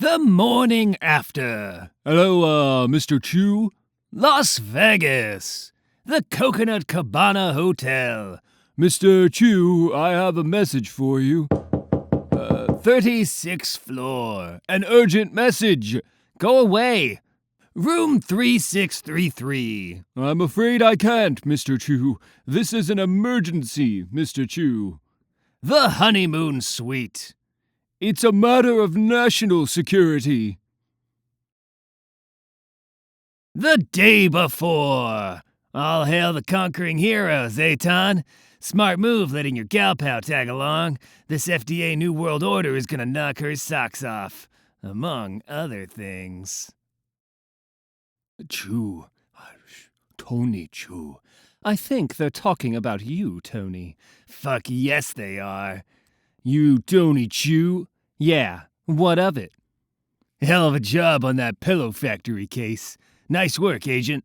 The morning after. Hello, Mr. Chu? Las Vegas. The Coconut Cabana Hotel. Mr. Chu, I have a message for you. 36th floor. An urgent message. Go away. Room 3633. I'm afraid I can't, Mr. Chu. This is an emergency, Mr. Chu. The honeymoon suite. It's a matter of national security. The day before. All hail the conquering heroes, Ton? Smart move letting your gal pal tag along. This FDA New World Order is gonna knock her socks off. Among other things. Chu. Tony Chu. I think they're talking about you, Tony. Fuck yes, they are. You Tony Chu? Yeah, what of it? Hell of a job on that pillow factory case. Nice work, Agent.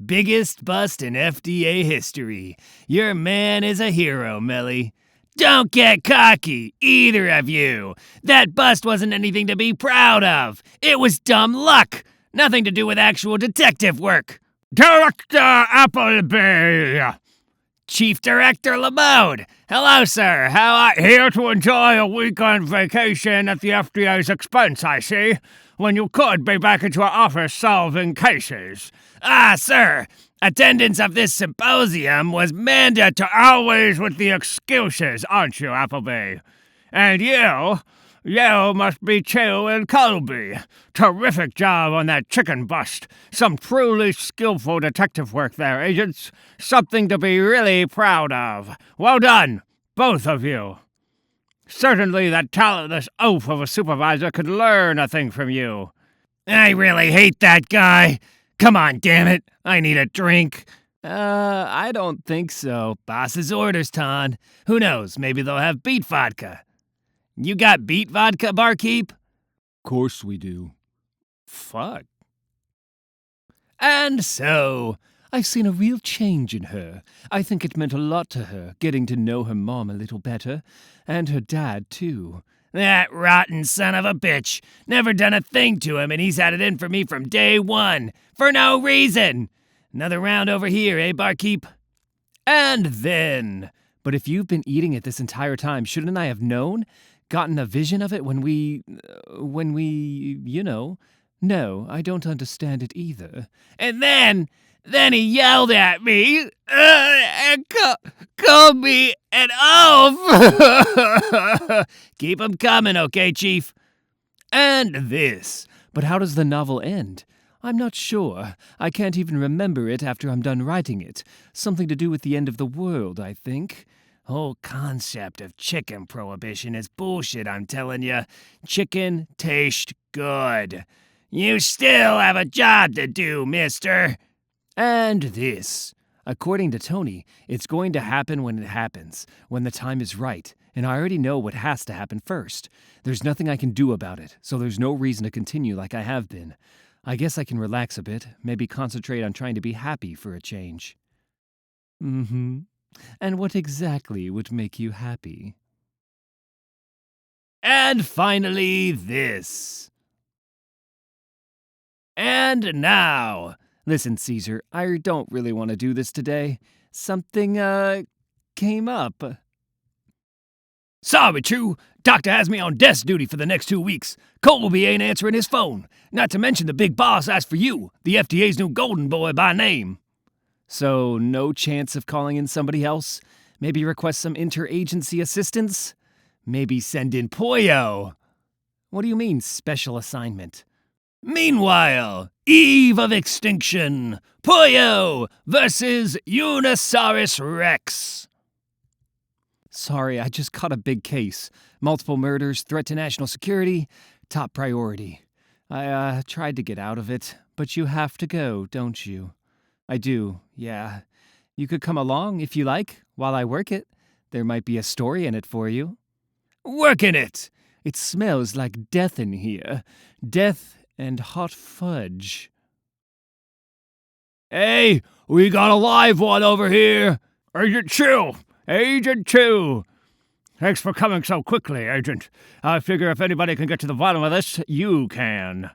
Biggest bust in FDA history. Your man is a hero, Melly. Don't get cocky, either of you. That bust wasn't anything to be proud of. It was dumb luck. Nothing to do with actual detective work. Director Appleby! Chief Director LeMode. Hello, sir. How are... Here to enjoy a weekend vacation at the FDA's expense, I see, when you could be back at your office solving cases. Ah, sir. Attendance of this symposium was mandatory. Always with the excuses, aren't you, Appleby? And you must be Chu and Colby. Terrific job on that chicken bust. Some truly skillful detective work there, agents. Something to be really proud of. Well done, both of you. Certainly that talentless oaf of a supervisor could learn a thing from you. I really hate that guy. Come on, damn it. I need a drink. I don't think so. Boss's orders, Ton. Who knows? Maybe they'll have beet vodka. You got beet vodka, barkeep? Course we do. Fuck. And so, I've seen a real change in her. I think it meant a lot to her, getting to know her mom a little better. And her dad, too. That rotten son of a bitch. Never done a thing to him, and he's had it in for me from day one. For no reason. Another round over here, eh, barkeep? And then... But if you've been eating it this entire time, shouldn't I have known? Gotten a vision of it when we, you know. No, I don't understand it either. And then he yelled at me and called me an oaf. Keep 'em coming, okay, Chief? And this. But how does the novel end? I'm not sure. I can't even remember it after I'm done writing it. Something to do with the end of the world, I think. Whole concept of chicken prohibition is bullshit, I'm telling you. Chicken tastes good. You still have a job to do, mister. And this. According to Tony, it's going to happen when it happens, when the time is right, and I already know what has to happen first. There's nothing I can do about it, so there's no reason to continue like I have been. I guess I can relax a bit, maybe concentrate on trying to be happy for a change. Mm-hmm. And what exactly would make you happy? And finally, this. And now... Listen, Caesar, I don't really want to do this today. Something, came up. Sorry, Chu. Doctor has me on desk duty for the next 2 weeks. Colby ain't answering his phone. Not to mention the big boss asked for you, the FDA's new golden boy by name. So, no chance of calling in somebody else? Maybe request some interagency assistance? Maybe send in Pollo? What do you mean, special assignment? Meanwhile, eve of extinction, Pollo versus Unisaurus Rex. Sorry, I just caught a big case. Multiple murders, threat to national security, top priority. I tried to get out of it, but you have to go, don't you? I do, yeah. You could come along, if you like, while I work it. There might be a story in it for you. Working it! It smells like death in here. Death and hot fudge. Hey, we got a live one over here! Agent Chu! Agent Chu! Thanks for coming so quickly, Agent. I figure if anybody can get to the bottom of this, you can.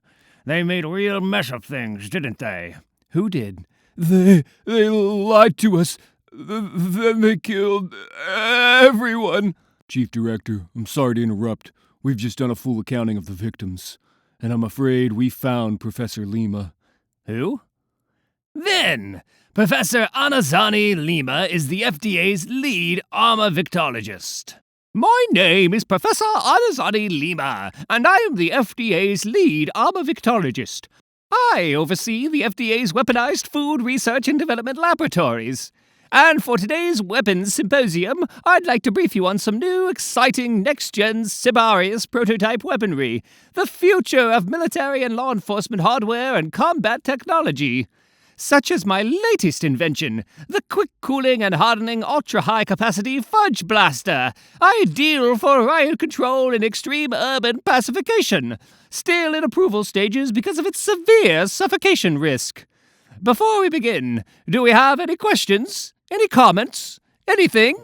They made a real mess of things, didn't they? Who did? They lied to us. Then they killed everyone. Chief Director, I'm sorry to interrupt. We've just done a full accounting of the victims. And I'm afraid we found Professor Lima. Who? Then, Professor Anazani Lima is the FDA's lead armavictologist. My name is Professor Anazani Lima, and I am the FDA's lead armavictologist. I oversee the FDA's Weaponized Food Research and Development Laboratories. And for today's Weapons Symposium, I'd like to brief you on some new, exciting, next-gen Cibarius prototype weaponry, the future of military and law enforcement hardware and combat technology. Such as my latest invention, the quick cooling and hardening ultra-high-capacity Fudge Blaster, ideal for riot control and extreme urban pacification, still in approval stages because of its severe suffocation risk. Before we begin, do we have any questions? Any comments? Anything?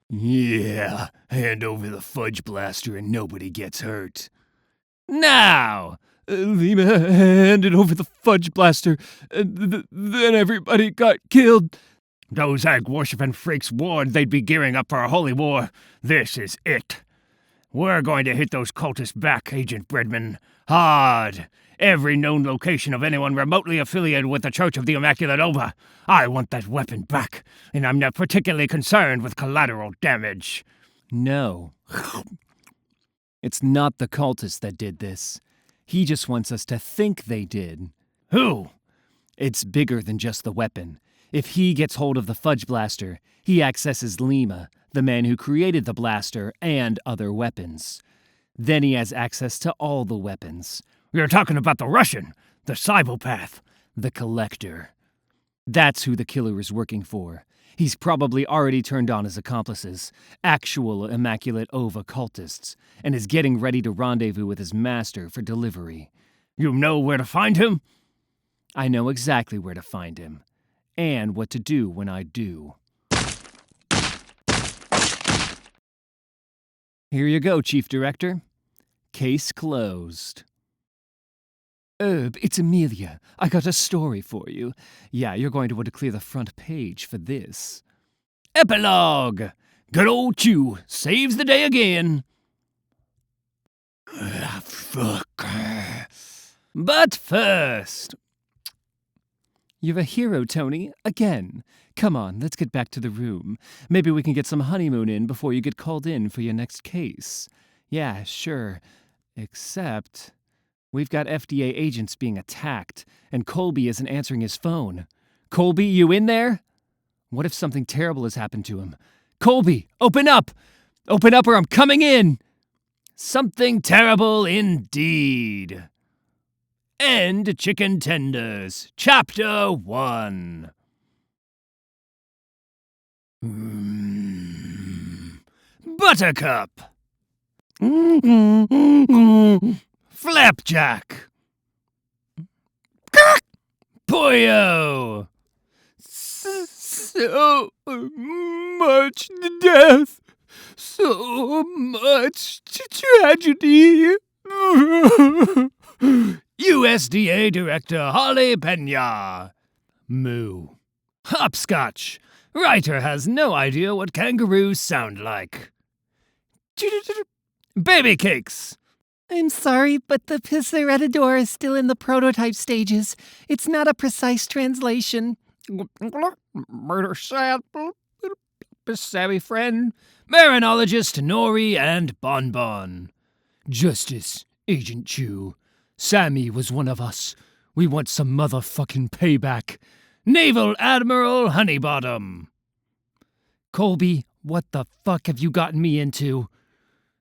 Yeah, hand over the Fudge Blaster and nobody gets hurt. Now, Lima handed over the Fudge Blaster, and then everybody got killed. Those egg-worshipping freaks warned they'd be gearing up for a holy war. This is it. We're going to hit those cultists back, Agent Bredman. Hard. Every known location of anyone remotely affiliated with the Church of the Immaculate Ova. I want that weapon back, and I'm not particularly concerned with collateral damage. No. It's not the cultists that did this. He just wants us to think they did. Who? It's bigger than just the weapon. If he gets hold of the Fudge Blaster, he accesses Lima, the man who created the blaster and other weapons. Then he has access to all the weapons. You're talking about the Russian, the cibopath. The Collector. That's who the killer is working for. He's probably already turned on his accomplices, actual Immaculate Ova cultists, and is getting ready to rendezvous with his master for delivery. You know where to find him? I know exactly where to find him, and what to do when I do. Here you go, Chief Director. Case closed. It's Amelia. I got a story for you. Yeah, you're going to want to clear the front page for this. Epilogue! Good old Chew saves the day again. Fuck. But first... You're a hero, Tony. Again. Come on, let's get back to the room. Maybe we can get some honeymoon in before you get called in for your next case. Yeah, sure. Except... we've got FDA agents being attacked, and Colby isn't answering his phone. Colby, you in there? What if something terrible has happened to him? Colby, open up! Open up or I'm coming in! Something terrible indeed. End Chicken Tenders, Chapter 1. Buttercup. Flapjack. Pollo. So much death. So much tragedy. USDA Director Holly Pena. Moo. Hopscotch. Writer has no idea what kangaroos sound like. Baby cakes. I'm sorry, but the Pisseratador is still in the prototype stages. It's not a precise translation. Murder sad, savvy friend, marinologist Nori and Bonbon. Justice, Agent Chew. Sammy was one of us. We want some motherfucking payback. Naval Admiral Honeybottom. Colby, what the fuck have you gotten me into?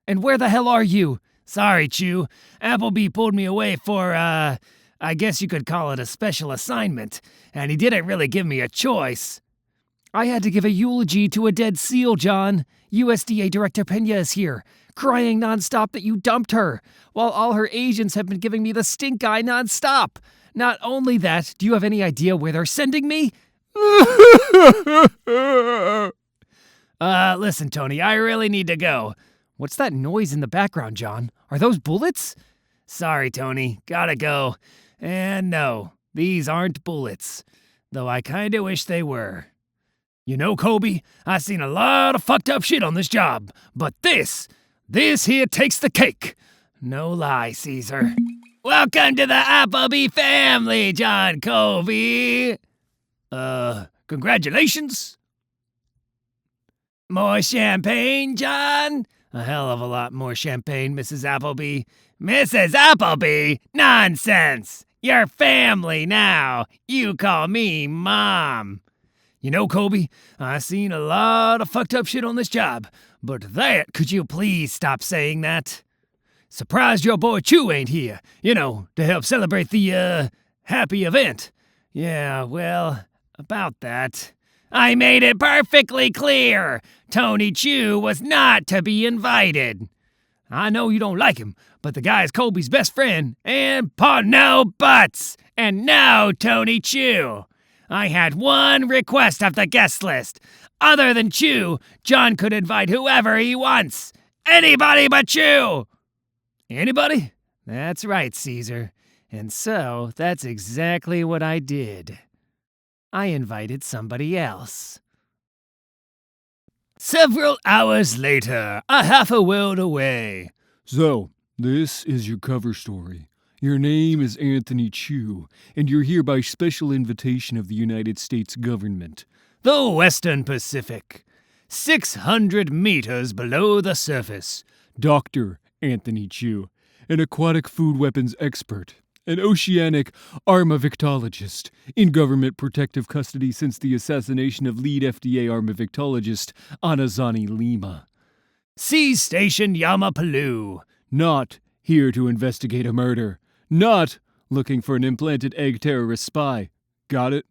And where the hell are you? Sorry, Chew. Appleby pulled me away for, I guess you could call it a special assignment, and he didn't really give me a choice. I had to give a eulogy to a dead seal, John. USDA Director Pena is here, crying nonstop that you dumped her, while all her agents have been giving me the stink eye nonstop. Not only that, do you have any idea where they're sending me? Listen, Tony, I really need to go. What's that noise in the background, John? Are those bullets? Sorry, Tony, gotta go. And no, these aren't bullets, though I kinda wish they were. You know, Kobe, I seen a lot of fucked up shit on this job, but this here takes the cake. No lie, Caesar. Welcome to the Appleby family, John Kobe. Congratulations. More champagne, John? A hell of a lot more champagne, Mrs. Appleby. Mrs. Appleby? Nonsense! You're family now. You call me Mom. You know, Kobe, I seen a lot of fucked up shit on this job, but could you please stop saying that? Surprised your boy Chew ain't here, to help celebrate the, happy event. Yeah, well, about that. I made it perfectly clear. Tony Chew was not to be invited. I know you don't like him, but the guy's Kobe's best friend, and no buts, and no Tony Chew. I had one request of the guest list. Other than Chew, John could invite whoever he wants. Anybody but Chew. Anybody? That's right, Caesar. And so, that's exactly what I did. I invited somebody else. Several hours later, a half a world away. So, this is your cover story. Your name is Anthony Chew, and you're here by special invitation of the United States government. The Western Pacific. 600 meters below the surface. Dr. Anthony Chew, an aquatic food weapons expert, an oceanic armavictologist, in government protective custody since the assassination of lead FDA armavictologist Anazani Lima. Sea Station Yamapalu. Not here to investigate a murder. Not looking for an implanted egg terrorist spy. Got it?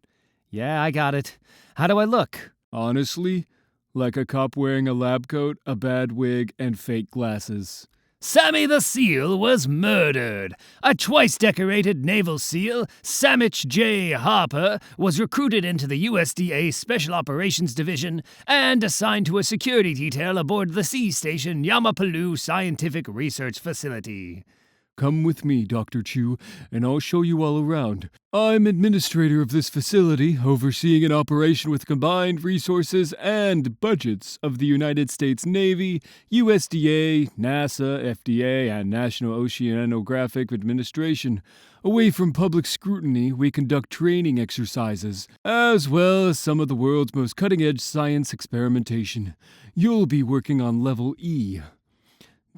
Yeah, I got it. How do I look? Honestly, like a cop wearing a lab coat, a bad wig, and fake glasses. Sammy the SEAL was murdered. A twice-decorated Naval SEAL, Samich J. Harper, was recruited into the USDA Special Operations Division and assigned to a security detail aboard the Sea Station Yamapalu Scientific Research Facility. Come with me, Dr. Chew, and I'll show you all around. I'm administrator of this facility, overseeing an operation with combined resources and budgets of the United States Navy, USDA, NASA, FDA, and National Oceanographic Administration. Away from public scrutiny, we conduct training exercises, as well as some of the world's most cutting-edge science experimentation. You'll be working on Level E.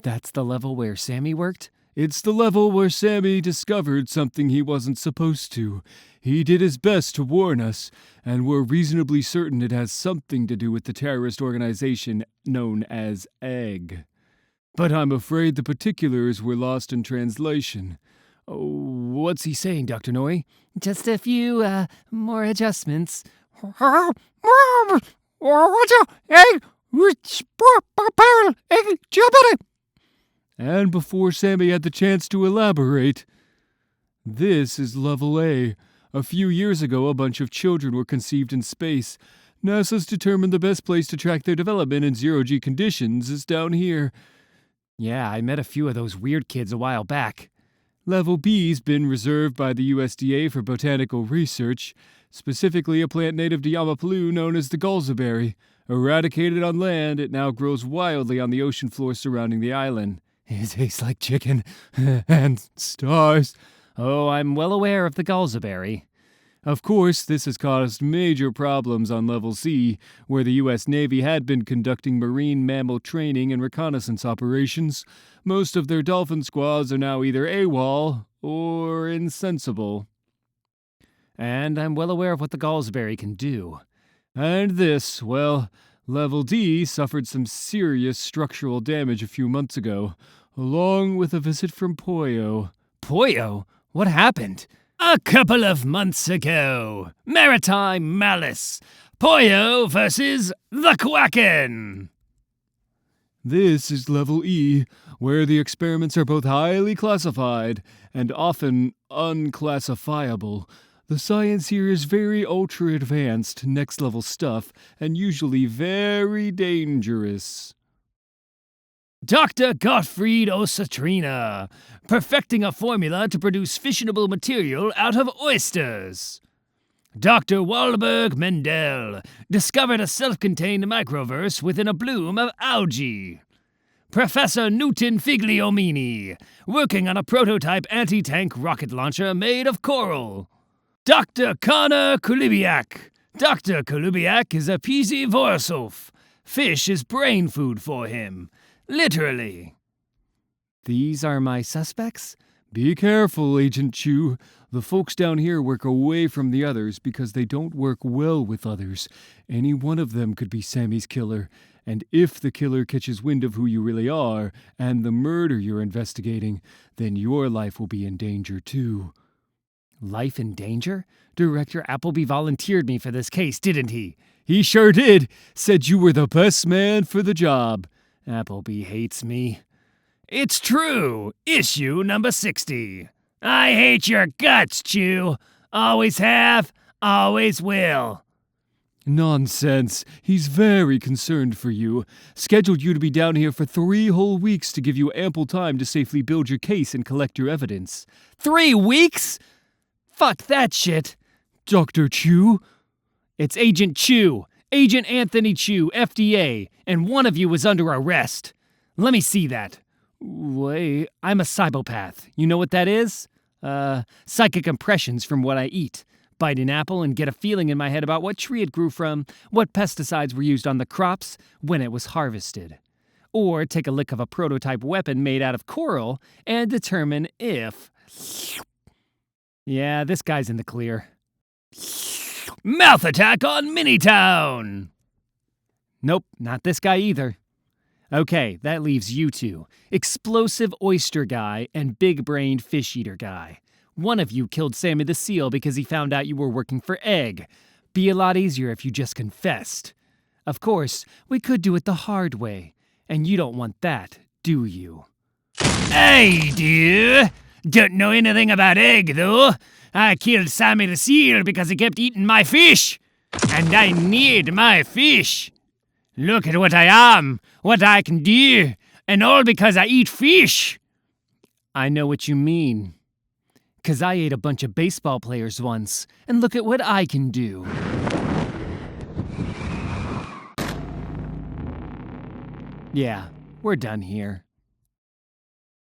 That's the level where Sammy worked? It's the level where Sammy discovered something he wasn't supposed to. He did his best to warn us, and we're reasonably certain it has something to do with the terrorist organization known as EGG. But I'm afraid the particulars were lost in translation. Oh, what's he saying, Dr. Noi? Just a few, more adjustments. And before Sammy had the chance to elaborate, this is Level A. A few years ago, a bunch of children were conceived in space. NASA's determined the best place to track their development in zero-G conditions is down here. Yeah, I met a few of those weird kids a while back. Level B's been reserved by the USDA for botanical research, specifically a plant native to Yamapalu known as the galzaberry. Eradicated on land, it now grows wildly on the ocean floor surrounding the island. It tastes like chicken. And stars. Oh, I'm well aware of the galzaberry. Of course, this has caused major problems on Level C, where the U.S. Navy had been conducting marine mammal training and reconnaissance operations. Most of their dolphin squads are now either AWOL or insensible. And I'm well aware of what the galzaberry can do. And this, well, Level D suffered some serious structural damage a few months ago, along with a visit from Pollo. Pollo? What happened? A couple of months ago. Maritime Malice. Pollo versus the Quacken. This is Level E, where the experiments are both highly classified and often unclassifiable. The science here is very ultra advanced, next level stuff, and usually very dangerous. Dr. Gottfried Osatrina, perfecting a formula to produce fissionable material out of oysters. Dr. Wahlberg Mendel discovered a self-contained microverse within a bloom of algae. Professor Newton Figliomini, working on a prototype anti-tank rocket launcher made of coral. Dr. Connor Kulibiak. Dr. Kulibiak is a peasy Vorsov. Fish is brain food for him. Literally. These are my suspects? Be careful, Agent Chu. The folks down here work away from the others because they don't work well with others. Any one of them could be Sammy's killer. And if the killer catches wind of who you really are and the murder you're investigating, then your life will be in danger too. Life in danger? Director Appleby volunteered me for this case, didn't he? He sure did. Said you were the best man for the job. Appleby hates me. It's true. Issue number 60. I hate your guts, Chew. Always have, always will. Nonsense. He's very concerned for you. Scheduled you to be down here for 3 whole weeks to give you ample time to safely build your case and collect your evidence. 3 weeks? Fuck that shit. Dr. Chu? It's Agent Chu. Agent Anthony Chu, FDA, and one of you was under arrest. Let me see that. Wait, I'm a cibopath. You know what that is? Psychic impressions from what I eat. Bite an apple and get a feeling in my head about what tree it grew from, what pesticides were used on the crops, when it was harvested. Or take a lick of a prototype weapon made out of coral and determine if... Yeah, this guy's in the clear. Mouth attack on Minitown! Nope, not this guy either. Okay, that leaves you two. Explosive oyster guy and big-brained fish-eater guy. One of you killed Sammy the Seal because he found out you were working for Egg. Be a lot easier if you just confessed. Of course, we could do it the hard way. And you don't want that, do you? Hey, dear! Don't know anything about Egg, though. I killed Sammy the Seal because he kept eating my fish. And I need my fish. Look at what I am, what I can do, and all because I eat fish. I know what you mean. 'Cause I ate a bunch of baseball players once, and look at what I can do. Yeah, we're done here.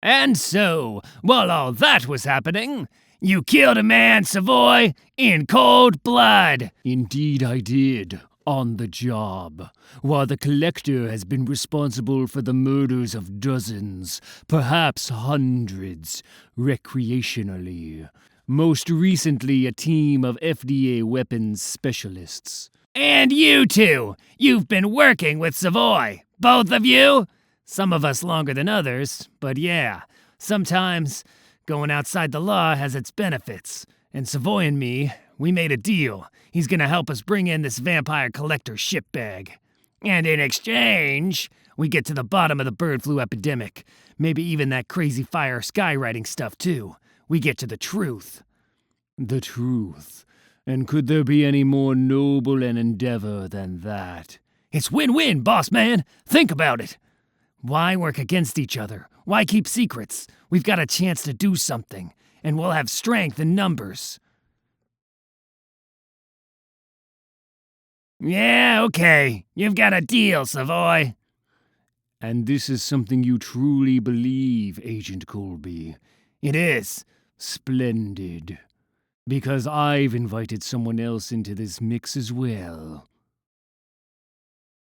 And so, while all that was happening, you killed a man, Savoy, in cold blood. Indeed I did. On the job, while the collector has been responsible for the murders of dozens, perhaps hundreds, recreationally. Most recently, a team of FDA weapons specialists. And you two! You've been working with Savoy, both of you? Some of us longer than others, but yeah, sometimes going outside the law has its benefits. And Savoy and me, we made a deal. He's gonna help us bring in this vampire collector shitbag. And in exchange, we get to the bottom of the bird flu epidemic. Maybe even that crazy fire skywriting stuff too. We get to the truth. The truth. And could there be any more noble an endeavor than that? It's win-win, boss man. Think about it. Why work against each other? Why keep secrets? We've got a chance to do something, and we'll have strength in numbers. Yeah, okay. You've got a deal, Savoy. And this is something you truly believe, Agent Colby. It is. Splendid. Because I've invited someone else into this mix as well.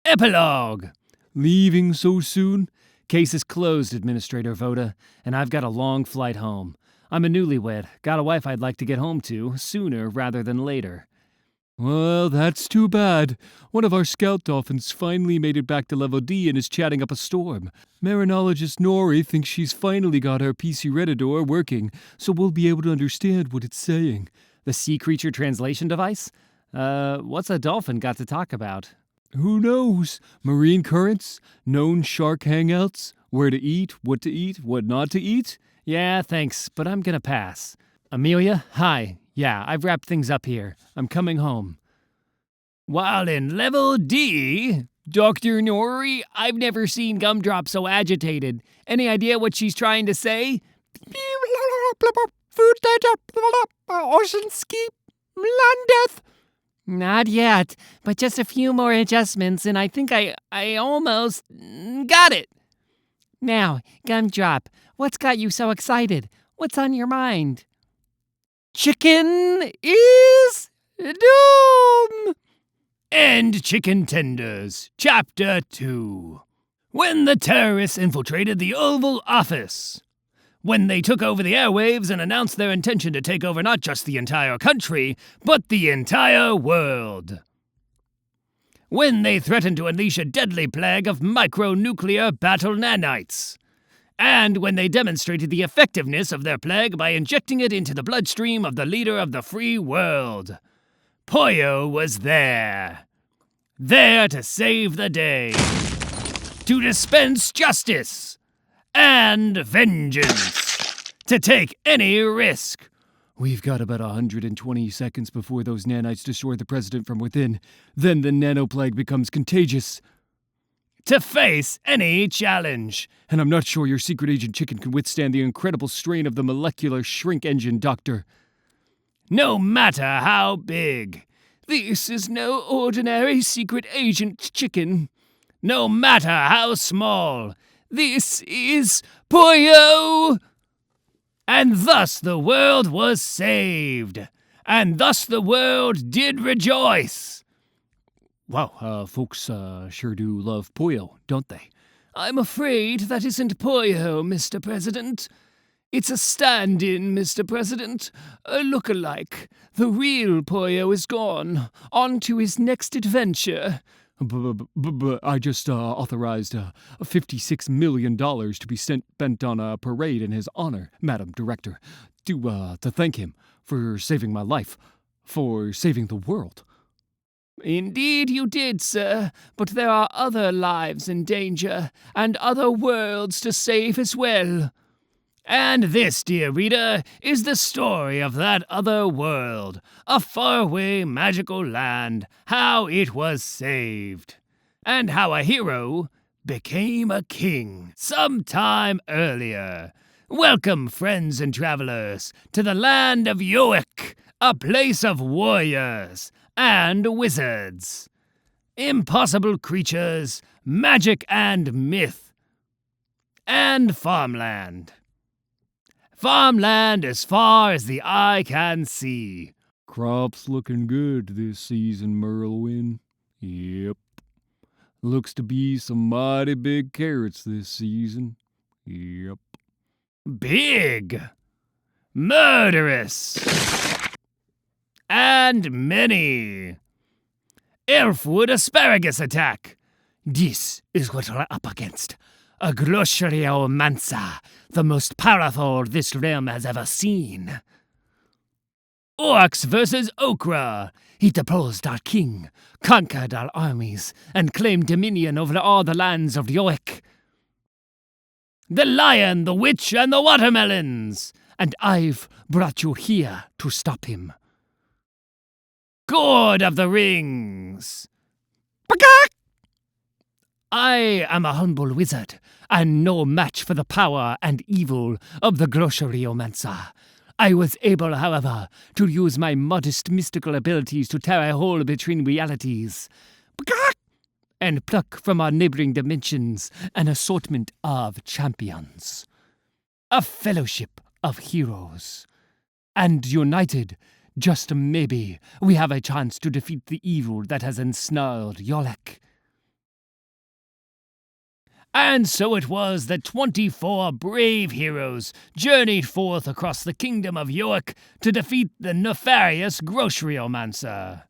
Epilogue. Leaving so soon? Case is closed, Administrator Voda, and I've got a long flight home. I'm a newlywed. Got a wife I'd like to get home to, sooner rather than later. Well, that's too bad. One of our scout dolphins finally made it back to level D and is chatting up a storm. Marinologist Nori thinks she's finally got her PC Redditor working, so we'll be able to understand what it's saying. The sea creature translation device? What's a dolphin got to talk about? Who knows? Marine currents? Known shark hangouts? Where to eat? What not to eat? Yeah, thanks, but I'm gonna pass. Amelia, hi. Yeah, I've wrapped things up here. I'm coming home. While in level D, Dr. Nori, I've never seen Gumdrop so agitated. Any idea what she's trying to say? Food data, ocean ski, land death. Not yet, but just a few more adjustments, and I think I almost got it. Now, Gumdrop, what's got you so excited? What's on your mind? Chicken is doom! And Chicken Tenders, Chapter 2. When the terrorists infiltrated the Oval Office. When they took over the airwaves and announced their intention to take over not just the entire country, but the entire world. When they threatened to unleash a deadly plague of micronuclear battle nanites. And when they demonstrated the effectiveness of their plague by injecting it into the bloodstream of the leader of the free world. Pollo was there. There to save the day. To dispense justice. And vengeance. To take any risk. We've got about 120 seconds before those nanites destroy the president from within. Then the nanoplague becomes contagious. To face any challenge. And I'm not sure your secret agent chicken can withstand the incredible strain of the molecular shrink engine, Doctor. No matter how big. This is no ordinary secret agent chicken. No matter how small. This is Pollo! And thus the world was saved. And thus the world did rejoice. Wow, folks sure do love Pollo, don't they? I'm afraid that isn't Pollo, Mr. President. It's a stand-in, Mr. President. A look-alike. The real Pollo is gone. On to his next adventure. I just authorized $56 million to be spent on a parade in his honor, Madam Director, to thank him for saving my life, for saving the world. Indeed you did, sir, but there are other lives in danger, and other worlds to save as well. And this, dear reader, is the story of that other world, a faraway magical land, how it was saved, and how a hero became a king some time earlier. Welcome, friends and travelers, to the land of Yoic, a place of warriors and wizards, impossible creatures, magic and myth, and farmland. Farmland as far as the eye can see. Crops looking good this season, Merlwyn. Yep. Looks to be some mighty big carrots this season. Yep. Big. Murderous. And many. Elfwood asparagus attack. This is what we're up against. A Gloshariomancer, the most powerful this realm has ever seen. Orcs versus Okra. He deposed our king, conquered our armies, and claimed dominion over all the lands of Yoic. The lion, the witch, and the watermelons. And I've brought you here to stop him. God of the Rings. I am a humble wizard, and no match for the power and evil of the Gloshariomancer. I was able, however, to use my modest mystical abilities to tear a hole between realities, and pluck from our neighboring dimensions an assortment of champions. A fellowship of heroes. And united, just maybe, we have a chance to defeat the evil that has ensnarled Yolek. And so it was that 24 brave heroes journeyed forth across the kingdom of Yoic to defeat the nefarious Gloshariomancer.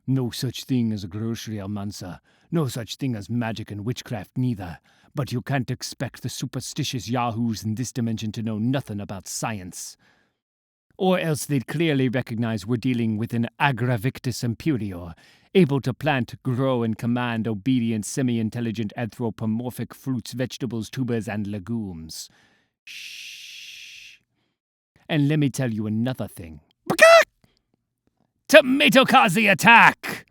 No such thing as a Gloshariomancer. No such thing as magic and witchcraft neither. But you can't expect the superstitious yahoos in this dimension to know nothing about science. Or else they'd clearly recognize we're dealing with an Agravictus Imperior, able to plant, grow, and command obedient, semi-intelligent anthropomorphic fruits, vegetables, tubers, and legumes. Shh. And let me tell you another thing. Tomatokaze attack!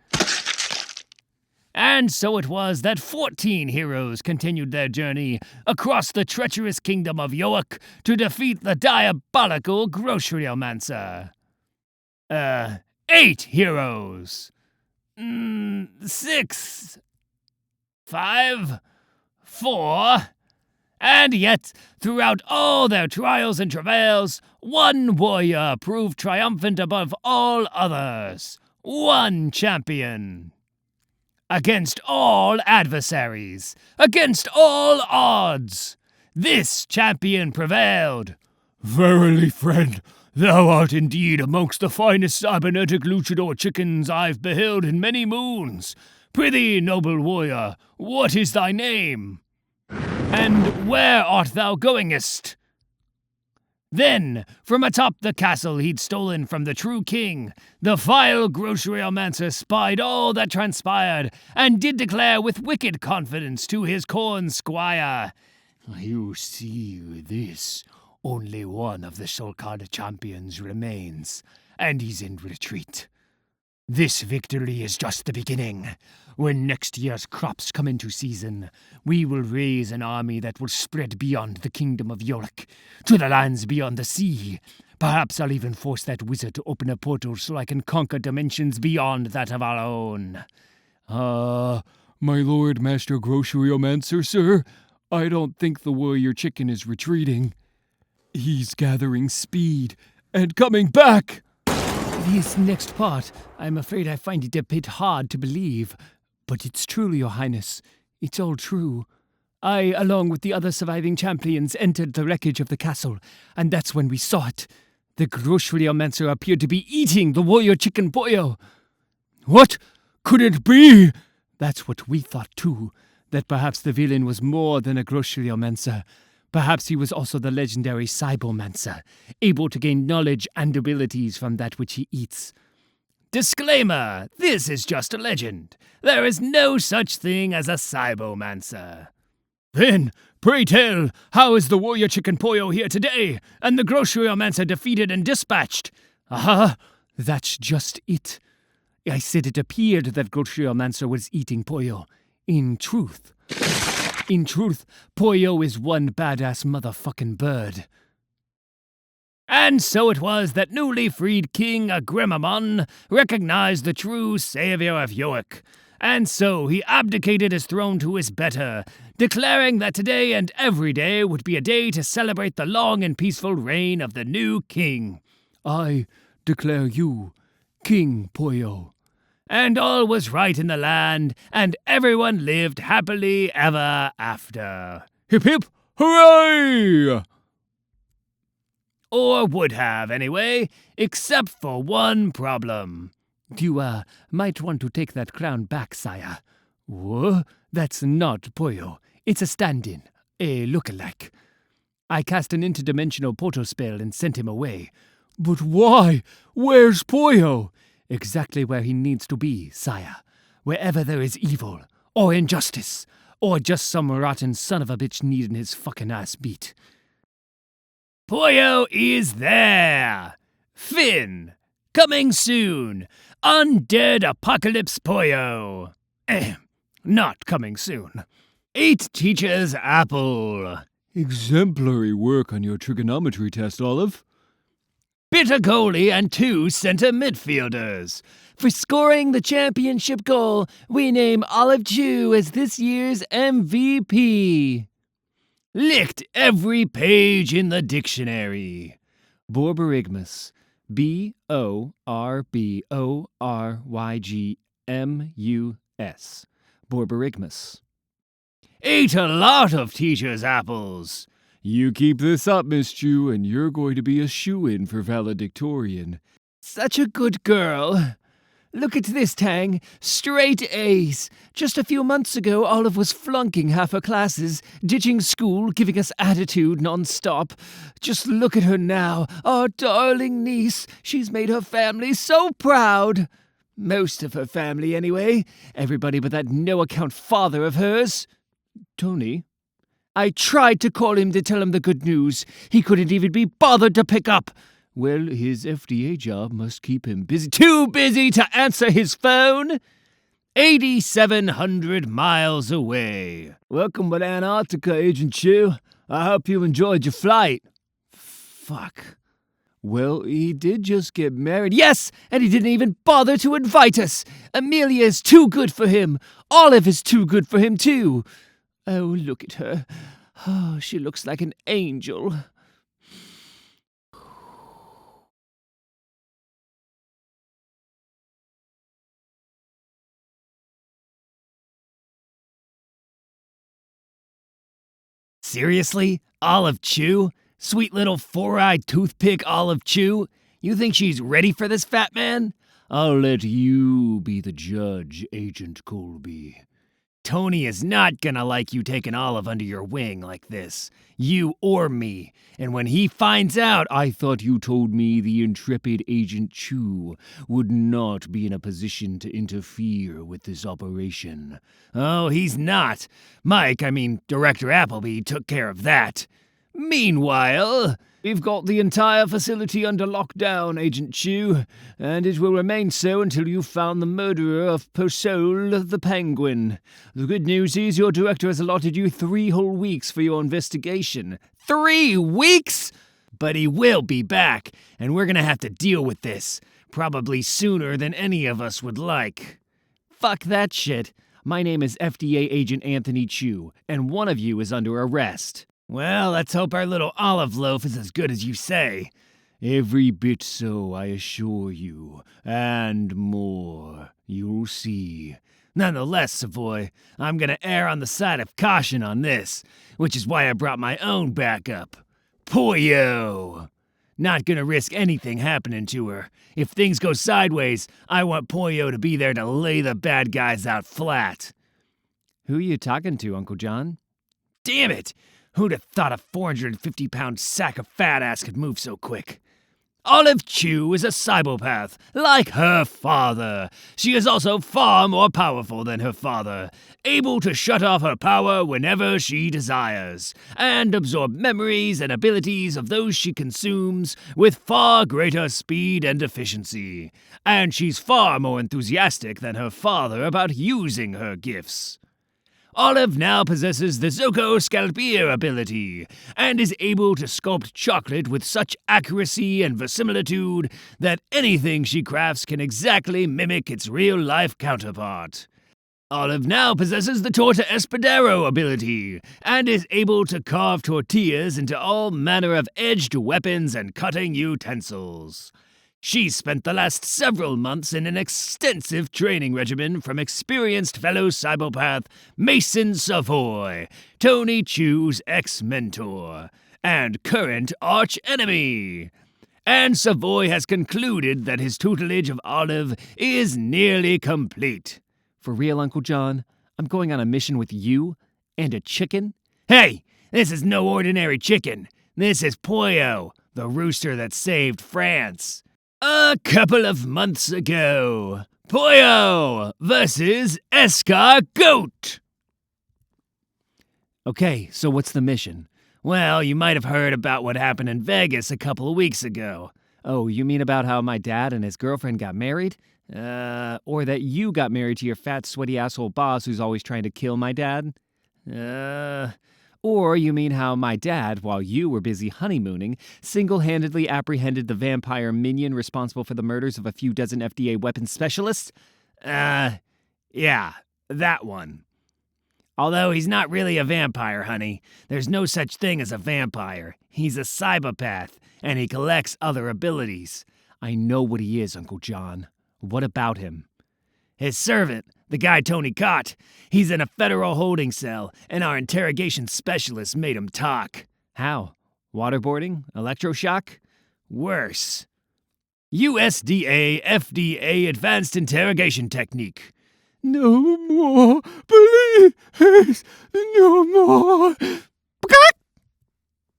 And so it was that 14 heroes continued their journey across the treacherous kingdom of Yoak to defeat the diabolical Groceryomancer. 8 heroes. 6. 5. 4. And yet, throughout all their trials and travails, one warrior proved triumphant above all others. One champion. Against all adversaries, against all odds, this champion prevailed. Verily, friend, thou art indeed amongst the finest cybernetic luchador chickens I've beheld in many moons. Prithee, noble warrior, what is thy name? And where art thou goingest? Then, from atop the castle he'd stolen from the true king, the vile Groceryomancer spied all that transpired, and did declare with wicked confidence to his corn squire, You see this, only one of the so-called champions remains, and he's in retreat. This victory is just the beginning. When next year's crops come into season, we will raise an army that will spread beyond the kingdom of Yorick, to the lands beyond the sea. Perhaps I'll even force that wizard to open a portal so I can conquer dimensions beyond that of our own. My lord, Master Groceryomancer, sir, I don't think the warrior chicken is retreating. He's gathering speed and coming back! This next part, I'm afraid I find it a bit hard to believe. But it's true, Your Highness. It's all true. I, along with the other surviving champions, entered the wreckage of the castle, and that's when we saw it. The Groceryomancer appeared to be eating the warrior chicken pollo. What could it be? That's what we thought too, that perhaps the villain was more than a Groceryomancer. Perhaps he was also the legendary Cibomancer, able to gain knowledge and abilities from that which he eats. Disclaimer, this is just a legend. There is no such thing as a Cibomancer. Then, pray tell, how is the warrior chicken pollo here today, and the Groceryomancer defeated and dispatched? Aha, that's just it. I said it appeared that Groceryomancer was eating pollo. In truth, pollo is one badass motherfucking bird. And so it was that newly freed King Agrimamon recognized the true savior of Yoick, and so he abdicated his throne to his better, declaring that today and every day would be a day to celebrate the long and peaceful reign of the new king. I declare you King Pollo. And all was right in the land, and everyone lived happily ever after. Hip hip, hooray! Or would have, anyway, except for one problem. You, might want to take that crown back, sire. What? That's not Pollo. It's a stand-in, a look-alike. I cast an interdimensional portal spell and sent him away. But why? Where's Pollo? Exactly where he needs to be, sire. Wherever there is evil, or injustice, or just some rotten son of a bitch needing his fucking ass beat. Pollo is there! Finn! Coming soon! Undead Apocalypse Pollo! Not coming soon. 8 Teachers Apple. Exemplary work on your trigonometry test, Olive. Bitter goalie and 2 center midfielders. For scoring the championship goal, we name Olive Chu as this year's MVP. Licked every page in the dictionary. Borborygmus. Borborygmus. Borborygmus. Ate a lot of teacher's apples. You keep this up, Miss Chu, and you're going to be a shoo-in for valedictorian. Such a good girl. Look at this, Tang. Straight A's. Just a few months ago, Olive was flunking half her classes, ditching school, giving us attitude non-stop. Just look at her now. Our darling niece. She's made her family so proud. Most of her family, anyway. Everybody but that no-account father of hers. Tony, I tried to call him to tell him the good news. He couldn't even be bothered to pick up. Well, his FDA job must keep him busy. Too busy to answer his phone? 8,700 miles away. Welcome to Antarctica, Agent Chu. I hope you enjoyed your flight. Fuck. Well, he did just get married. Yes, and he didn't even bother to invite us. Amelia is too good for him. Olive is too good for him, too. Oh, look at her. Oh, she looks like an angel. Seriously? Olive Chu? Sweet little four-eyed toothpick Olive Chu? You think she's ready for this fat man? I'll let you be the judge, Agent Colby. Tony is not gonna like you taking Olive under your wing like this. You or me. And when he finds out, I thought you told me the intrepid Agent Chu would not be in a position to interfere with this operation. Oh, he's not. Director Appleby took care of that. Meanwhile, we've got the entire facility under lockdown, Agent Chu, and it will remain so until you've found the murderer of Persol the Penguin. The good news is your director has allotted you 3 whole weeks for your investigation. 3 weeks? But he will be back, and we're gonna have to deal with this. Probably sooner than any of us would like. Fuck that shit. My name is FDA Agent Anthony Chu, and one of you is under arrest. Well, let's hope our little olive loaf is as good as you say. Every bit so, I assure you. And more. You'll see. Nonetheless, Savoy, I'm gonna err on the side of caution on this, which is why I brought my own backup. Pollo! Not gonna risk anything happening to her. If things go sideways, I want Pollo to be there to lay the bad guys out flat. Who are you talking to, Uncle John? Damn it! Who'd have thought a 450-pound sack of fat ass could move so quick? Olive Chu is a cibopath, like her father. She is also far more powerful than her father, able to shut off her power whenever she desires, and absorb memories and abilities of those she consumes with far greater speed and efficiency. And she's far more enthusiastic than her father about using her gifts. Olive now possesses the Zoko Scalpier ability, and is able to sculpt chocolate with such accuracy and verisimilitude that anything she crafts can exactly mimic its real-life counterpart. Olive now possesses the Torta Espadero ability, and is able to carve tortillas into all manner of edged weapons and cutting utensils. She spent the last several months in an extensive training regimen from experienced fellow cibopath Mason Savoy, Tony Chu's ex-mentor, and current arch-enemy. And Savoy has concluded that his tutelage of Olive is nearly complete. For real, Uncle John? I'm going on a mission with you? And a chicken? Hey, this is no ordinary chicken. This is Pollo, the rooster that saved France. A couple of months ago, Pollo versus Escargot. Okay, so what's the mission? Well, you might have heard about what happened in Vegas a couple of weeks ago. Oh, you mean about how my dad and his girlfriend got married? Or that you got married to your fat, sweaty asshole boss who's always trying to kill my dad? Or you mean how my dad, while you were busy honeymooning, single-handedly apprehended the vampire minion responsible for the murders of a few dozen FDA weapons specialists? Yeah, that one. Although he's not really a vampire, honey. There's no such thing as a vampire. He's a cibopath, and he collects other abilities. I know what he is, Uncle John. What about him? His servant, the guy Tony caught. He's in a federal holding cell, and our interrogation specialist made him talk. How? Waterboarding? Electroshock? Worse. USDA FDA Advanced Interrogation Technique. No more, please, no more.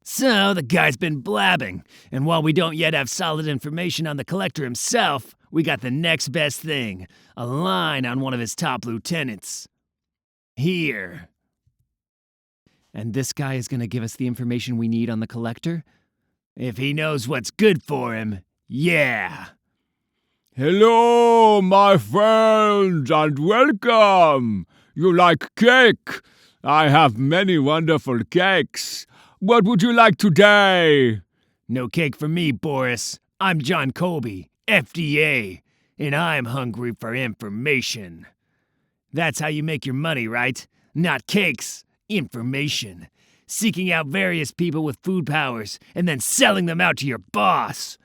So, the guy's been blabbing, and while we don't yet have solid information on the collector himself, we got the next best thing, a line on one of his top lieutenants. Here. And this guy is going to give us the information we need on the collector? If he knows what's good for him, yeah. Hello, my friends, and welcome. You like cake? I have many wonderful cakes. What would you like today? No cake for me, Boris. I'm John Colby, FDA, and I'm hungry for information. That's how you make your money, right? Not cakes, information. Seeking out various people with food powers and then selling them out to your boss.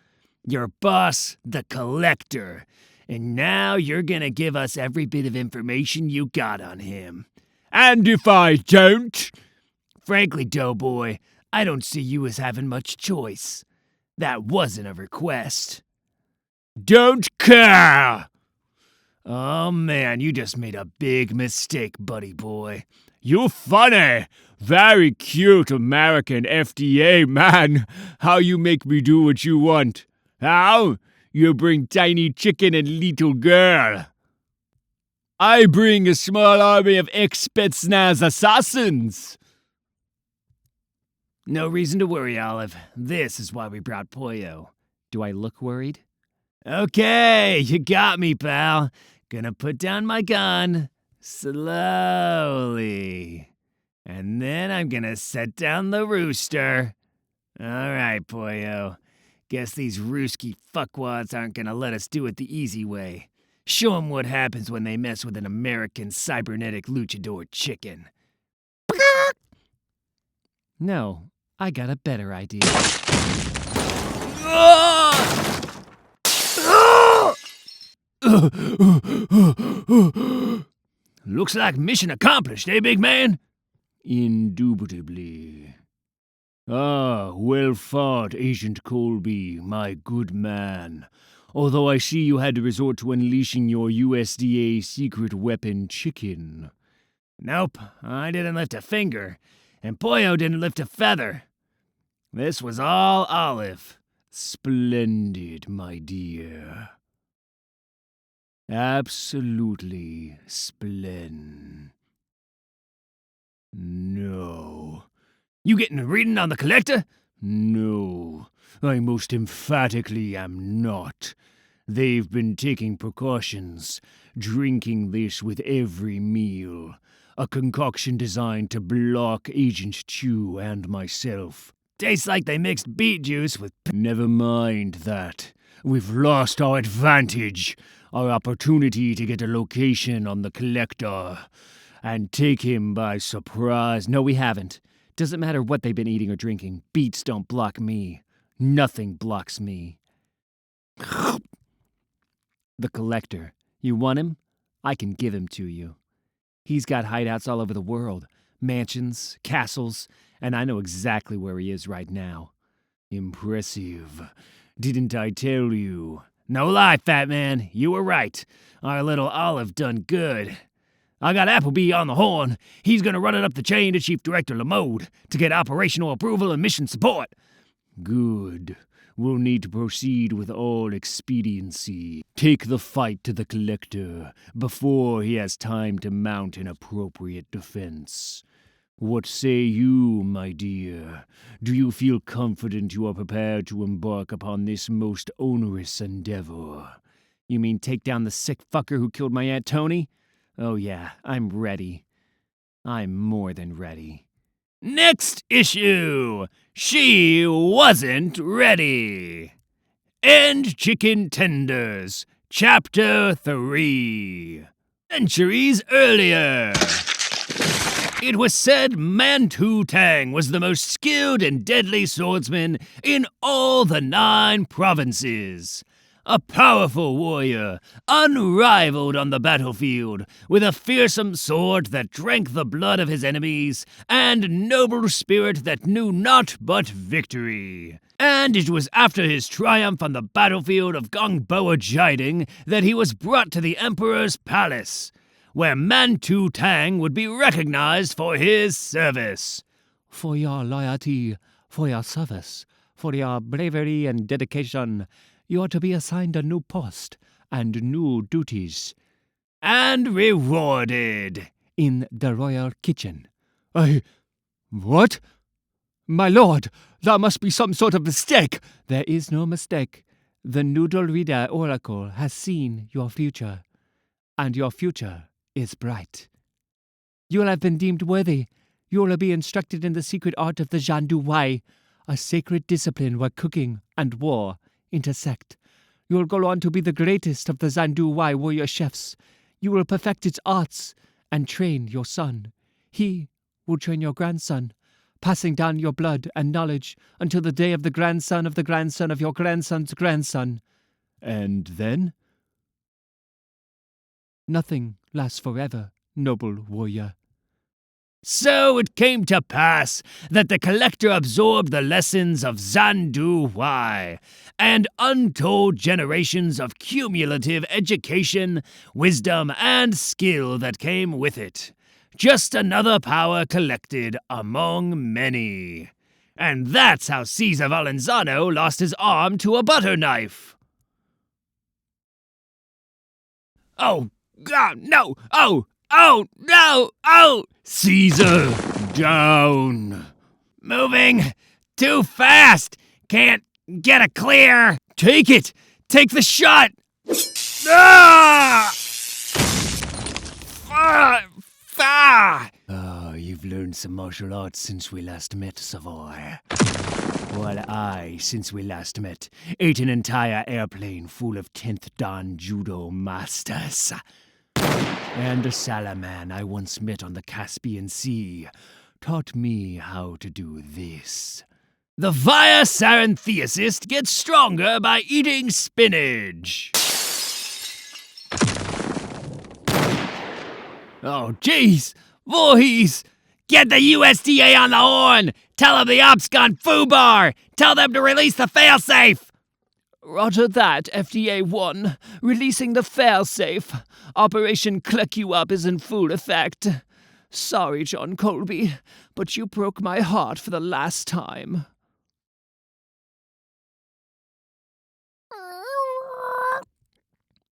Your boss, the collector. And now you're gonna give us every bit of information you got on him. And if I don't? Frankly, Doughboy, I don't see you as having much choice. That wasn't a request. Don't care! Oh man, you just made a big mistake, buddy boy. You funny, very cute American FDA man. How you make me do what you want? How? You bring tiny chicken and little girl. I bring a small army of ex-Spetsnaz assassins. No reason to worry, Olive. This is why we brought Pollo. Do I look worried? Okay, you got me, pal. Gonna put down my gun. Slowly. And then I'm gonna set down the rooster. All right, Pollo. Guess these Ruski fuckwads aren't gonna let us do it the easy way. Show 'em what happens when they mess with an American cybernetic luchador chicken. No, I got a better idea. Looks like mission accomplished, eh, big man? Indubitably. Ah, well fought, Agent Colby, my good man. Although I see you had to resort to unleashing your USDA secret weapon chicken. Nope, I didn't lift a finger, and Pollo didn't lift a feather. This was all Olive. Splendid, my dear. Absolutely splendid. No. You getting a reading on the collector? No, I most emphatically am not. They've been taking precautions, drinking this with every meal. A concoction designed to block Agent Chew and myself. Tastes like they mixed beet juice with... Never mind that. We've lost our advantage, our opportunity to get a location on the collector, and take him by surprise. No, we haven't. Doesn't matter what they've been eating or drinking. Beets don't block me. Nothing blocks me. The collector. You want him? I can give him to you. He's got hideouts all over the world. Mansions, castles, and I know exactly where he is right now. Impressive. Didn't I tell you? No lie, fat man. You were right. Our little Olive done good. I got Appleby on the horn. He's gonna run it up the chain to Chief Director Lamode to get operational approval and mission support. Good. We'll need to proceed with all expediency. Take the fight to the collector before he has time to mount an appropriate defense. What say you, my dear? Do you feel confident you are prepared to embark upon this most onerous endeavor? You mean take down the sick fucker who killed my Aunt Tony? Oh yeah, I'm ready. I'm more than ready. Next issue! She wasn't ready! End Chicken Tenders, Chapter 3. Centuries earlier, it was said Mantu Tang was the most skilled and deadly swordsman in all the 9 provinces. A powerful warrior, unrivaled on the battlefield, with a fearsome sword that drank the blood of his enemies, and noble spirit that knew naught but victory. And it was after his triumph on the battlefield of Gongboa Jiding that he was brought to the Emperor's palace, where Mantu Tang would be recognized for his service. For your loyalty, for your service, for your bravery and dedication, you are to be assigned a new post and new duties. And rewarded. In the royal kitchen. I What? My lord, that must be some sort of mistake. There is no mistake. The Noodle Reader Oracle has seen your future, and your future is bright. You will have been deemed worthy. You will be instructed in the secret art of the Jandu Wai, a sacred discipline where cooking and war intersect. You will go on to be the greatest of the Zandu Wai warrior chefs. You will perfect its arts and train your son. He will train your grandson, passing down your blood and knowledge until the day of the grandson of your grandson's grandson. And then? Nothing lasts forever, noble warrior. So it came to pass that the collector absorbed the lessons of Zandu Wai and untold generations of cumulative education, wisdom, and skill that came with it. Just another power collected among many. And that's how Caesar Valenzano lost his arm to a butter knife. Oh, God, no! Oh, no! Oh! Caesar, down! Moving! Too fast! Can't get a clear! Take it! Take the shot! Ah! Oh, you've learned some martial arts since we last met, Savoy. While I, since we last met, ate an entire airplane full of 10th Dan judo masters. And a Salaman I once met on the Caspian Sea taught me how to do this. The Via Sarantheicist gets stronger by eating spinach. Oh, jeez! Boys! Get the USDA on the horn! Tell them the ops gone foobar! Tell them to release the failsafe! Roger that, FDA-1. Releasing the failsafe. Operation Click You Up is in full effect. Sorry, John Colby, but you broke my heart for the last time.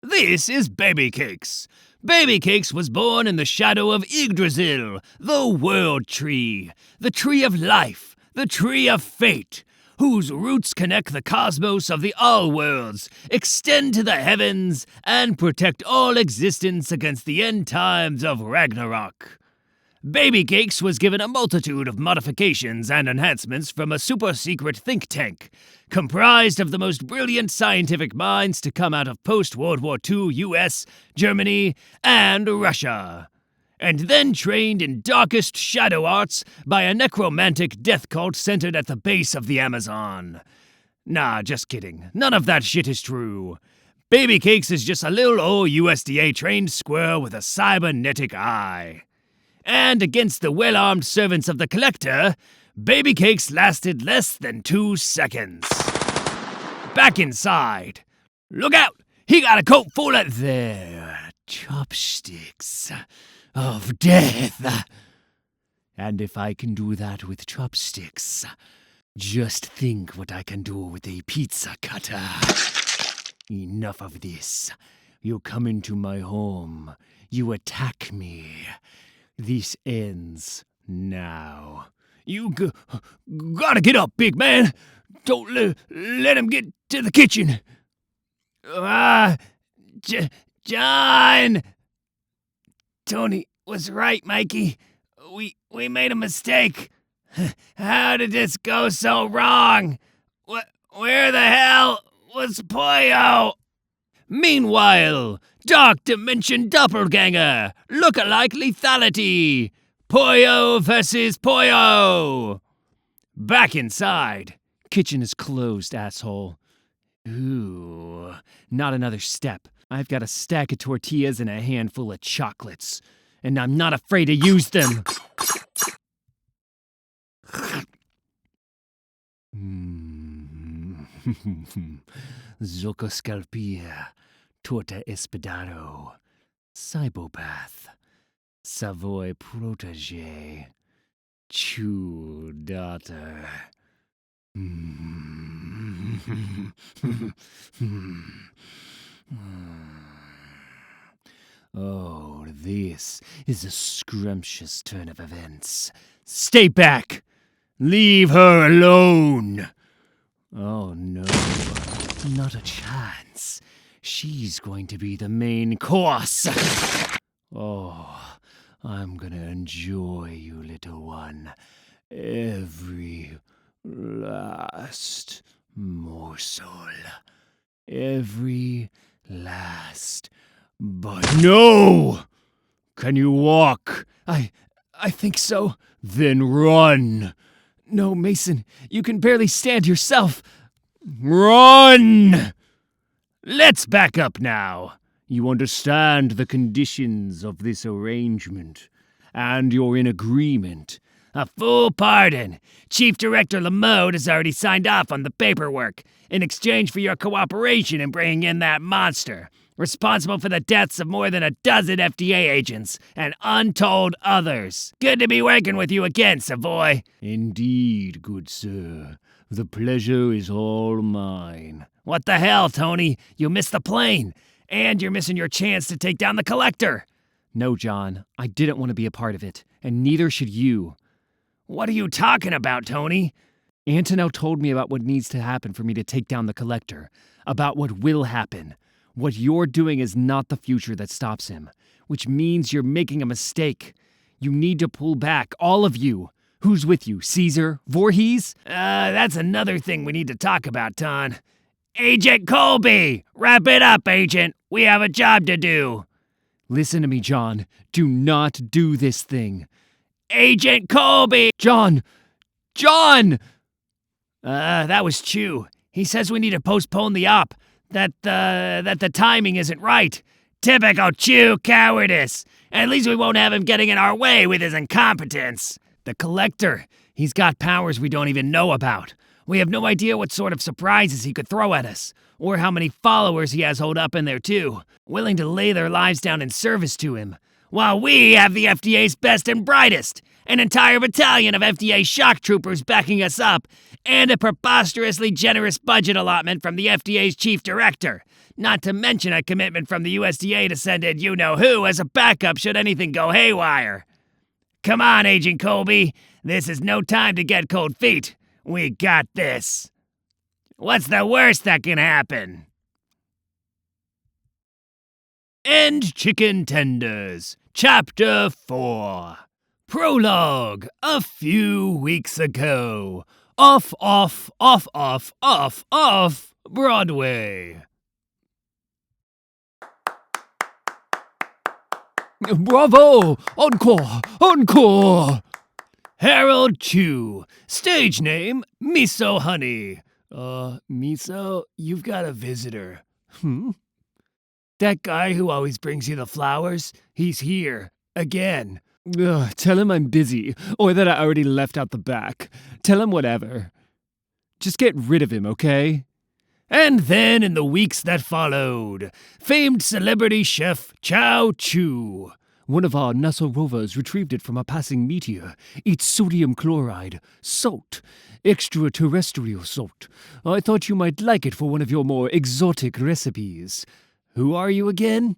This is Baby Cakes. Baby Cakes was born in the shadow of Yggdrasil, the World Tree, the Tree of Life, the Tree of Fate, whose roots connect the cosmos of the all-worlds, extend to the heavens, and protect all existence against the end times of Ragnarok. Baby Cakes was given a multitude of modifications and enhancements from a super-secret think tank, comprised of the most brilliant scientific minds to come out of post-World War II US, Germany, and Russia, and then trained in darkest shadow arts by a necromantic death cult centered at the base of the Amazon. Nah, just kidding. None of that shit is true. Baby Cakes is just a little old USDA-trained squirrel with a cybernetic eye. And against the well-armed servants of the Collector, Baby Cakes lasted less than 2 seconds. Back inside. Look out! He got a coat full of there chopsticks of death. And if I can do that with chopsticks, just think what I can do with a pizza cutter. Enough of this. You come into my home. You attack me. This ends now. You gotta get up, big man. Don't let him get to the kitchen. John! Tony was right, Mikey. We made a mistake. How did this go so wrong? Where the hell was Pollo? Meanwhile, Dark Dimension Doppelganger, look-alike lethality. Pollo versus Pollo. Back inside. Kitchen is closed, asshole. Ooh, not another step. I've got a stack of tortillas and a handful of chocolates, and I'm not afraid to use them. Zocoscalpia, Torta Espidaro, Cibopath, Savoy Protégé, Chew Daughter. Oh, this is a scrumptious turn of events. Stay back! Leave her alone! Oh no, not a chance. She's going to be the main course. Oh, I'm gonna enjoy you, little one. Every last morsel. Every last but no! Can you walk? I think so. Then run! No, Mason, you can barely stand yourself. Run! Let's back up now. You understand the conditions of this arrangement, and you're in agreement. A full pardon. Chief Director Lamode has already signed off on the paperwork in exchange for your cooperation in bringing in that monster, responsible for the deaths of more than a dozen FDA agents and untold others. Good to be working with you again, Savoy. Indeed, good sir. The pleasure is all mine. What the hell, Tony? You missed the plane, and you're missing your chance to take down the collector. No, John, I didn't want to be a part of it, and neither should you. What are you talking about, Tony? Antonell told me about what needs to happen for me to take down the collector, about what will happen. What you're doing is not the future that stops him, which means you're making a mistake. You need to pull back, all of you. Who's with you, Caesar? Voorhees? That's another thing we need to talk about, Ton. Agent Colby! Wrap it up, Agent. We have a job to do. Listen to me, John. Do not do this thing. Agent Colby! John! John! That was Chew. He says we need to postpone the op. That the timing isn't right. Typical Chew cowardice. At least we won't have him getting in our way with his incompetence. The Collector. He's got powers we don't even know about. We have no idea what sort of surprises he could throw at us, or how many followers he has holed up in there too, willing to lay their lives down in service to him. While we have the FDA's best and brightest, an entire battalion of FDA shock troopers backing us up, and a preposterously generous budget allotment from the FDA's chief director. Not to mention a commitment from the USDA to send in you-know-who as a backup should anything go haywire. Come on, Agent Colby. This is no time to get cold feet. We got this. What's the worst that can happen? End Chicken Tenders, Chapter 4. Prologue. A few weeks ago. Off, Broadway. Bravo! Encore! Encore! Harold Chew. Stage name, Miso Honey. Miso, you've got a visitor. That guy who always brings you the flowers, he's here. Again. Tell him I'm busy, or that I already left out the back. Tell him whatever. Just get rid of him, okay? And then, in the weeks that followed, famed celebrity chef Chow Chew. One of our NASA rovers retrieved it from a passing meteor. It's sodium chloride, salt, extraterrestrial salt. I thought you might like it for one of your more exotic recipes. Who are you again?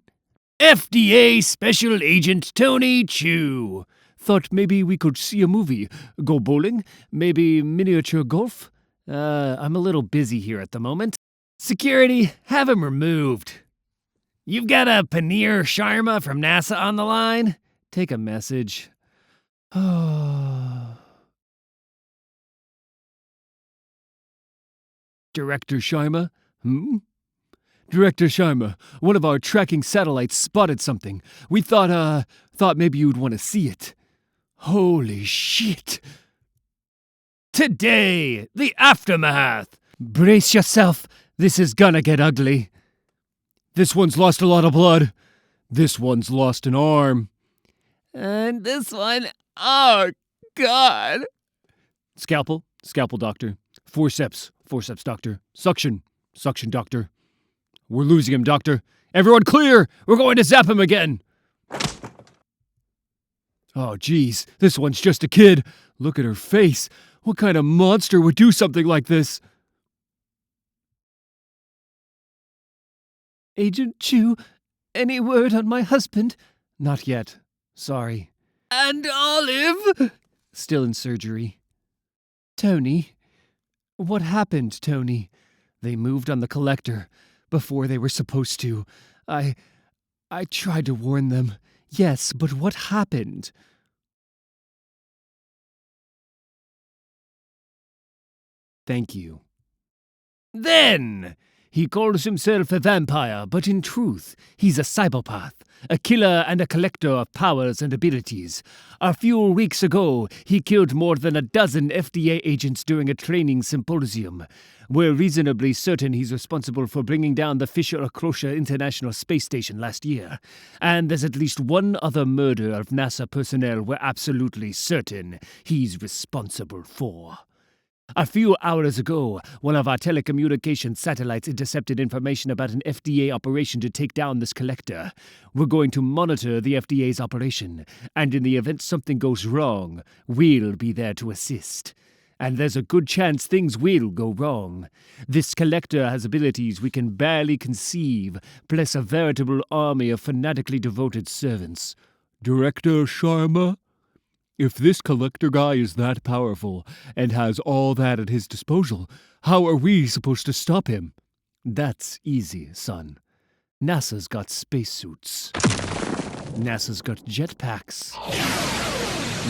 FDA Special Agent Tony Chew. Thought maybe we could see a movie, go bowling, maybe miniature golf? I'm a little busy here at the moment. Security, have him removed. You've got a Paneer Sharma from NASA on the line? Take a message. Director Sharma? Director Sharma, one of our tracking satellites spotted something. We thought maybe you'd want to see it. Holy shit! Today, the aftermath. Brace yourself. This is gonna get ugly. This one's lost a lot of blood. This one's lost an arm. And this one, oh, God. Scalpel, doctor. Forceps, doctor. Suction, doctor. We're losing him, doctor. Everyone clear! We're going to zap him again! Oh, geez, this one's just a kid. Look at her face. What kind of monster would do something like this? Agent Chew, any word on my husband? Not yet. Sorry. And Olive? still in surgery. Tony? What happened, Tony? They moved on the collector before they were supposed to. I tried to warn them. Yes, but what happened? Thank you. Then! He calls himself a vampire, but in truth, he's a cibopath, a killer and a collector of powers and abilities. A few weeks ago, he killed more than a dozen FDA agents during a training symposium. We're reasonably certain he's responsible for bringing down the Fisher-Crochet International Space Station last year. And there's at least one other murder of NASA personnel we're absolutely certain he's responsible for. A few hours ago, one of our telecommunications satellites intercepted information about an FDA operation to take down this collector. We're going to monitor the FDA's operation, and in the event something goes wrong, we'll be there to assist. And there's a good chance things will go wrong. This collector has abilities we can barely conceive, plus a veritable army of fanatically devoted servants. Director Sharma? If this collector guy is that powerful and has all that at his disposal, how are we supposed to stop him? That's easy, son. NASA's got spacesuits. NASA's got jetpacks.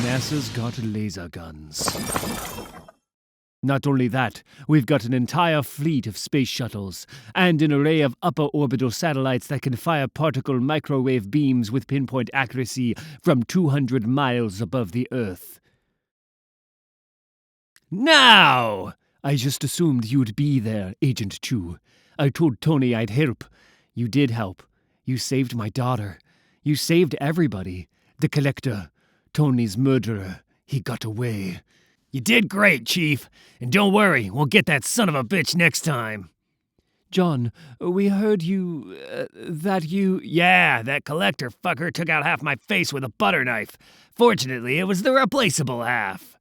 NASA's got laser guns. Not only that, we've got an entire fleet of space shuttles and an array of upper orbital satellites that can fire particle microwave beams with pinpoint accuracy from 200 miles above the Earth. Now! I just assumed you'd be there, Agent Chu. I told Tony I'd help. You did help. You saved my daughter. You saved everybody. The collector, Tony's murderer, he got away. You did great, Chief. And don't worry, we'll get that son of a bitch next time. John, we heard that you... Yeah, that collector fucker took out half my face with a butter knife. Fortunately, it was the replaceable half.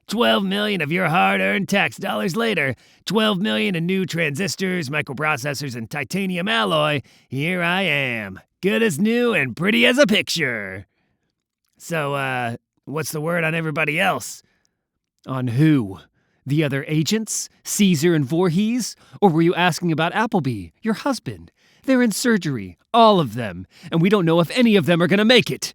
12 million of your hard-earned tax dollars later, 12 million in new transistors, microprocessors, and titanium alloy, here I am. Good as new and pretty as a picture. So, what's the word on everybody else? On who? The other agents? Caesar and Voorhees? Or were you asking about Appleby, your husband? They're in surgery, all of them, and we don't know if any of them are going to make it.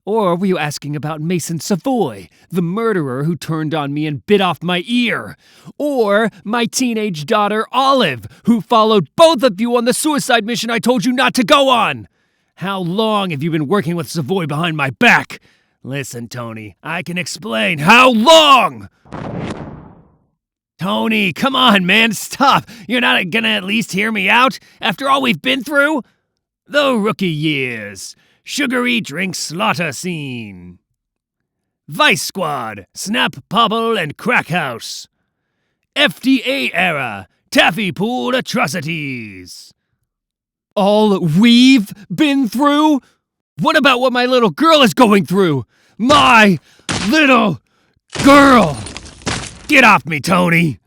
Or were you asking about Mason Savoy, the murderer who turned on me and bit off my ear? Or my teenage daughter Olive, who followed both of you on the suicide mission I told you not to go on? How long have you been working with Savoy behind my back? Listen, Tony, I can explain. How long? Tony, come on, man, stop. You're not gonna at least hear me out after all we've been through? The rookie years. Sugary drink slaughter scene. Vice Squad, Snap, Pobble, and Crack House. FDA era, Taffy Pool atrocities. All we've been through? What about what my little girl is going through? My little girl! Get off me, Tony!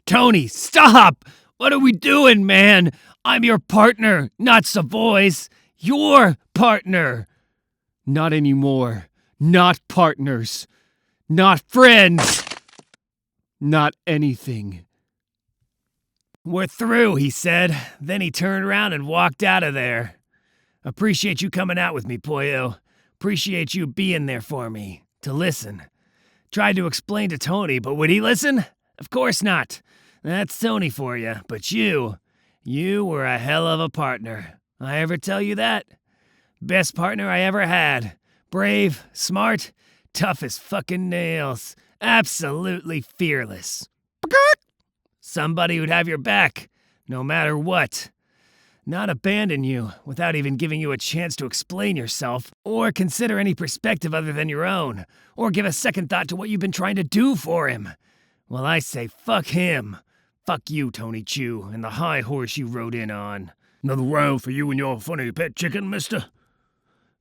Tony, stop! What are we doing, man? I'm your partner, not Savoy's. Your partner. Not anymore. Not partners. Not friends. Not anything. We're through, he said. Then he turned around and walked out of there. Appreciate you coming out with me, Pollo. Appreciate you being there for me, to listen. Tried to explain to Tony, but would he listen? Of course not. That's Tony for you. But you were a hell of a partner. I ever tell you that? Best partner I ever had. Brave, smart, tough as fucking nails. Absolutely fearless. Somebody who'd have your back, no matter what. Not abandon you without even giving you a chance to explain yourself, or consider any perspective other than your own, or give a second thought to what you've been trying to do for him. Well, I say fuck him. Fuck you, Tony Chu, and the high horse you rode in on. Another round for you and your funny pet chicken, mister?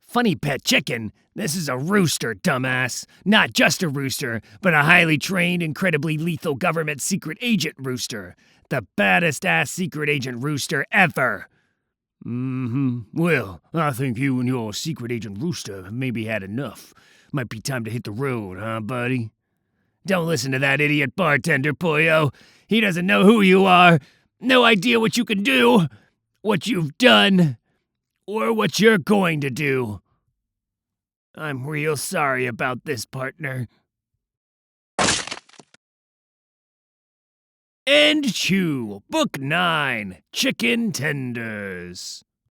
Funny pet chicken? This is a rooster, dumbass. Not just a rooster, but a highly trained, incredibly lethal government secret agent rooster. the baddest ass secret agent rooster ever. Well, I think you and your secret agent rooster have maybe had enough. Might be time to hit the road, huh, buddy? Don't listen to that idiot bartender, Pollo. He doesn't know who you are. No idea what you can do, what you've done, or what you're going to do. I'm real sorry about this, partner. End 2, Book 9, Chicken Tenders.